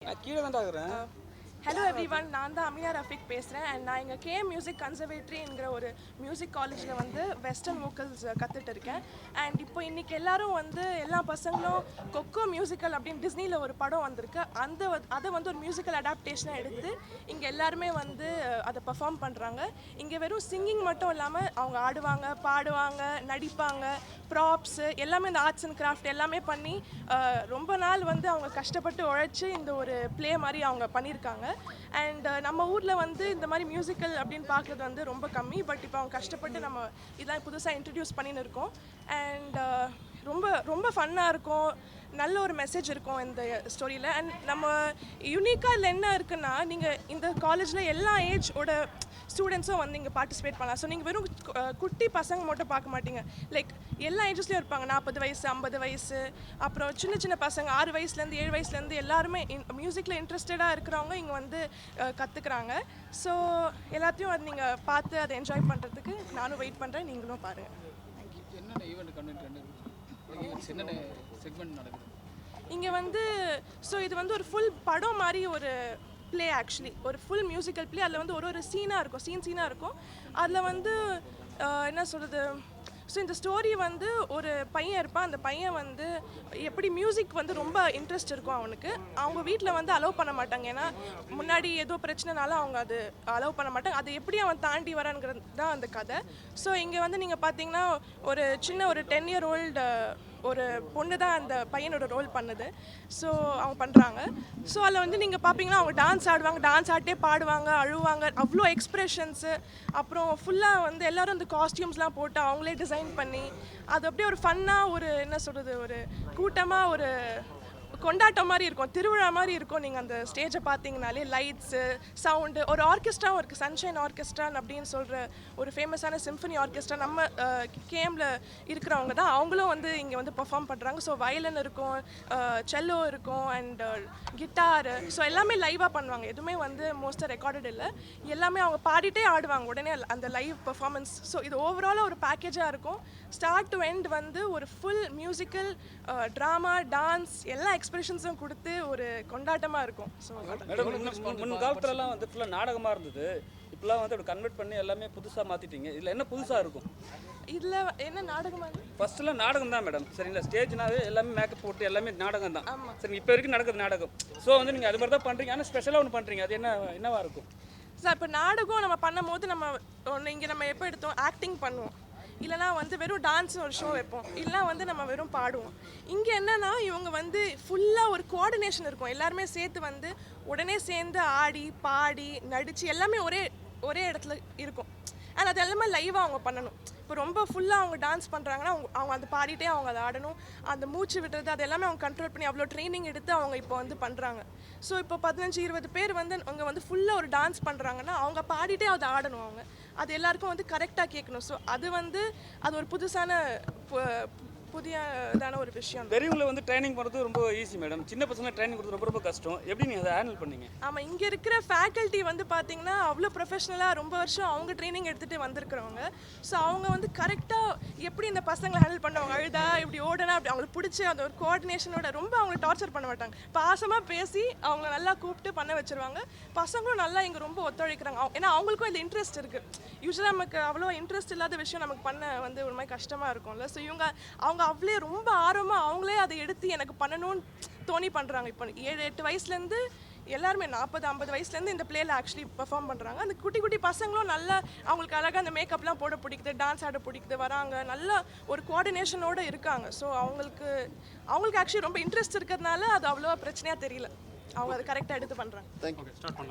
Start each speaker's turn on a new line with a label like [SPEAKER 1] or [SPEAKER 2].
[SPEAKER 1] Hello everyone, நான் தான் அமியா ரஃபிக் பேசுகிறேன் அண்ட் நான் இங்கே கேஎம் மியூசிக் கன்சர்வேட்டரிங்கிற ஒரு மியூசிக் காலேஜில் வந்து வெஸ்டர்ன் வோக்கல்ஸ் கற்றுட்டு இருக்கேன். அண்ட் இப்போ இன்றைக்கி எல்லாரும் வந்து எல்லா பசங்களும் கொக்கோ மியூசிக்கல் அப்படின்னு டிஸ்னியில் ஒரு படம் வந்திருக்கு. அதை வந்து ஒரு மியூசிக்கல் அடாப்டேஷனாக எடுத்து இங்கே எல்லாருமே வந்து அதை பர்ஃபார்ம் பண்ணுறாங்க. இங்கே வெறும் சிங்கிங் மட்டும் இல்லாமல் அவங்க ஆடுவாங்க, பாடுவாங்க, நடிப்பாங்க, ப்ராப்ஸு எல்லாமே இந்த ஆர்ட்ஸ் அண்ட் கிராஃப்ட் எல்லாமே பண்ணி ரொம்ப நாள் வந்து அவங்க கஷ்டப்பட்டு உழைச்சி இந்த ஒரு ப்ளே மாதிரி அவங்க பண்ணியிருக்காங்க. அண்ட் நம்ம ஊரில் வந்து இந்த மாதிரி மியூசிக்கல் அப்படின்னு பார்க்குறது வந்து ரொம்ப கம்மி. பட் இப்போ அவங்க கஷ்டப்பட்டு நம்ம இதெல்லாம் புதுசாக இன்ட்ரடியூஸ் பண்ணின்னு இருக்கோம். அண்ட் ரொம்ப ரொம்ப ஃபன்னாக இருக்கும், நல்ல ஒரு மெசேஜ் இருக்கும் இந்த ஸ்டோரியில். அண்ட் நம்ம யூனிக்காக இதில் என்ன இருக்குன்னா, நீங்கள் இந்த காலேஜில் எல்லா ஏஜோட ஸ்டூடெண்ட்ஸும் வந்து இங்கே பார்ட்டிசிபேட் பண்ணலாம். ஸோ நீங்கள் வெறும் குட்டி பசங்க மட்டும் பார்க்க மாட்டீங்க, லைக் எல்லா ஏஜஸ்லேயும் இருப்பாங்க. 40 வயசு, 50 வயசு, அப்புறம் சின்ன சின்ன பசங்க 6 வயசுலேருந்து 7 வயசுலேருந்து எல்லாருமே மியூசிக்கில் இன்ட்ரெஸ்டடாக இருக்கிறவங்க இங்கே வந்து கற்றுக்குறாங்க. ஸோ எல்லாத்தையும் அது நீங்கள் பார்த்து அதை என்ஜாய் பண்ணுறதுக்கு நானும் வெயிட் பண்ணுறேன், நீங்களும் பாருங்கள். இங்கே வந்து ஸோ இது வந்து ஒரு ஃபுல் படம் மாதிரி ஒரு ப்ளே, ஆக்சுவலி ஒரு ஃபுல் மியூசிக்கல் ப்ளே. அதில் வந்து ஒரு சீனாக இருக்கும், சீனாக இருக்கும். அதில் வந்து என்ன சொல்கிறது, ஸோ இந்த ஸ்டோரி வந்து ஒரு பையன் இருப்பான். அந்த பையன் வந்து எப்படி மியூசிக் வந்து ரொம்ப இன்ட்ரெஸ்ட் இருக்கும் அவனுக்கு. அவங்க வீட்டில் வந்து அலோவ் பண்ண மாட்டாங்க, ஏன்னா முன்னாடி ஏதோ பிரச்சனைனால அவங்க அது அலோவ் பண்ண மாட்டாங்க. அதை எப்படி அவன் தாண்டி வரான்ங்கிறது தான் அந்த கதை. ஸோ இங்கே வந்து நீங்கள் பார்த்தீங்கன்னா ஒரு சின்ன ஒரு 10 year old ஒரு பொண்ணு தான் அந்த பையனோட ரோல் பண்ணுது. ஸோ அவங்க பண்ணுறாங்க. ஸோ அதில் வந்து நீங்கள் பார்ப்பீங்கன்னா அவங்க டான்ஸ் ஆடுவாங்க, டான்ஸ் ஆடிட்டே பாடுவாங்க, அழுவாங்க, அவ்வளோ எக்ஸ்ப்ரெஷன்ஸு. அப்புறம் ஃபுல்லாக வந்து எல்லோரும் அந்த காஸ்டியூம்ஸ்லாம் போட்டு அவங்களே டிசைன் பண்ணி அது அப்படியே ஒரு ஃபன்னாக ஒரு என்ன சொல்கிறது, ஒரு கூட்டமாக ஒரு கொண்டாட்டம் மாதிரி இருக்கும், திருவிழா மாதிரி இருக்கும். நீங்கள் அந்த ஸ்டேஜை பார்த்தீங்கனாலே லைட்ஸு, சவுண்டு, ஒரு ஆர்கெஸ்ட்ராவும் இருக்குது, சன்ஷைன் ஆர்கெஸ்ட்ரான் அப்படின்னு சொல்கிற ஒரு ஃபேமஸான சிம்ஃபனி ஆர்கெஸ்ட்ரா நம்ம கேஎம்ல இருக்கிறவங்க தான். அவங்களும் வந்து இங்கே வந்து பர்ஃபார்ம் பண்ணுறாங்க. ஸோ வயலின் இருக்கும், செல்லோ இருக்கும், அண்ட் கிட்டாரு, ஸோ எல்லாமே லைவாக பண்ணுவாங்க. எதுவுமே வந்து மோஸ்ட்டாக ரெக்கார்டட் இல்லை, எல்லாமே அவங்க பாடிட்டே ஆடுவாங்க உடனே அந்த லைவ் பர்ஃபார்மன்ஸ். ஸோ இது ஓவராலாக ஒரு பேக்கேஜாக இருக்கும். ஸ்டார்ட் டு எண்ட் வந்து ஒரு ஃபுல் மியூசிக்கல், ட்ராமா, டான்ஸ் எல்லா எக்ஸ்பிரஷன்ஸும் கொடுத்து ஒரு கொண்டாட்டமாக இருக்கும். ஸோ
[SPEAKER 2] முன் காலத்துலலாம் வந்து ஃபுல்லாக நாடகமாக இருந்தது, இப்போலாம் வந்து அப்படி கன்வெர்ட் பண்ணி எல்லாமே புதுசாக மாற்றிட்டீங்க. இதில் என்ன புதுசாக இருக்கும்?
[SPEAKER 1] இதில் என்ன நாடகமாக?
[SPEAKER 2] ஃபர்ஸ்ட்லாம் நாடகம் தான் மேடம், சரிங்களா? ஸ்டேஜ்னாவே எல்லாமே மேக்கப் போட்டு எல்லாமே நாடகம் தான். சரி, இப்போ வரைக்கும் நடக்குது நாடகம். ஸோ வந்து நீங்கள் அது மாதிரி தான் பண்ணுறீங்க, ஆனால் ஸ்பெஷலாக ஒன்று பண்ணுறீங்க. அது என்னவா இருக்கும்
[SPEAKER 1] சார்? இப்போ நாடகம் நம்ம பண்ணும் போது நம்ம ஒன்று இங்கே நம்ம எப்போ எடுத்தோம், ஆக்டிங் பண்ணுவோம், இல்லைனா வந்து வெறும் டான்ஸ் ஒரு ஷோ வைப்போம், இல்லைனா வந்து நம்ம வெறும் பாடுவோம். இங்கே என்னென்னா இவங்க வந்து ஃபுல்லாக ஒரு கோஆர்டினேஷன் இருக்கும், எல்லாருமே சேர்த்து வந்து உடனே சேர்ந்து ஆடி பாடி நடித்து எல்லாமே ஒரே இடத்துல இருக்கும். அண்ட் அது எல்லாமே லைவாக அவங்க பண்ணணும். இப்போ ரொம்ப ஃபுல்லாக அவங்க டான்ஸ் பண்ணுறாங்கன்னா அவங்க அதை பாடிட்டே அவங்க அதை ஆடணும், அந்த மூச்சு விடுறது அது எல்லாமே அவங்க கண்ட்ரோல் பண்ணி அவ்வளோ ட்ரைனிங் எடுத்து அவங்க இப்போ வந்து பண்ணுறாங்க. ஸோ இப்போ 15-20 பேர் வந்து அவங்க வந்து ஃபுல்லாக ஒரு டான்ஸ் பண்ணுறாங்கன்னா அவங்க பாடிட்டே அதை ஆடணும், அவங்க அது எல்லாருக்கும் வந்து கரெக்டாக கேட்கணும். ஸோ அது ஒரு புதியதான ஒரு விஷயம்.
[SPEAKER 2] பெரியவங்களை வந்து ட்ரைனிங் பண்ணுறது ரொம்ப ஈஸி மேடம், சின்ன பசங்களை ட்ரைனிங் கொடுத்து ரொம்ப கஷ்டம். எப்படி நீங்கள் அதை ஹேண்டில் பண்ணீங்க?
[SPEAKER 1] ஆமாம், இங்கே இருக்கிற ஃபேக்கல்ட்டி வந்து பார்த்தீங்கன்னா அவ்வளோ ப்ரொஃபஷ்னலாக ரொம்ப வருஷம் அவங்க ட்ரைனிங் எடுத்துகிட்டு வந்திருக்கிறவங்க. ஸோ அவங்க வந்து கரெக்டாக எப்படி இந்த பசங்களை ஹேண்டில் பண்ணுவாங்க, அழுதா இப்படி ஓடனா அப்படி அவங்களுக்கு பிடிச்சி அந்த ஒரு கோஆர்டினேஷனோட ரொம்ப அவங்களை டார்ச்சர் பண்ண மாட்டாங்க, பாசமாக பேசி அவங்கள நல்லா கூப்பிட்டு பண்ண வச்சுருவாங்க. பசங்களும் நல்லா இங்கே ரொம்ப ஒத்துழைக்கிறாங்க, ஏன்னா அவங்களுக்கும் இந்த இன்ட்ரெஸ்ட் இருக்குது. யூஸ்வலாக நமக்கு அவ்வளோ இன்ட்ரெஸ்ட் இல்லாத விஷயம் நமக்கு பண்ண வந்து ஒரு மாதிரி கஷ்டமாக இருக்கும்ல. ஸோ அவங்க அவங்களே ரொம்ப ஆர்வமாக அவங்களே அதை எடுத்து எனக்கு பண்ணணும்னு தோணி பண்ணுறாங்க. இப்போ 7-8 வயசுலேருந்து எல்லாருமே 40-50 வயசுலேருந்து இந்த பிளேயில் ஆக்சுவலி பெர்ஃபார்ம் பண்ணுறாங்க. அந்த குட்டி குட்டி பசங்களும் நல்லா அவங்களுக்கு அழகாக அந்த மேக்கப்லாம் போட பிடிக்குது, டான்ஸ் ஆட பிடிக்குது, வராங்க, நல்லா ஒரு கோஆர்டினேஷனோடு இருக்காங்க. ஸோ அவங்களுக்கு ஆக்சுவலி ரொம்ப இன்ட்ரெஸ்ட் இருக்கிறதுனால அது அவ்வளோவா பிரச்சனையாக தெரியல, அவங்க அதை கரெக்டாக எடுத்து பண்ணுறாங்க.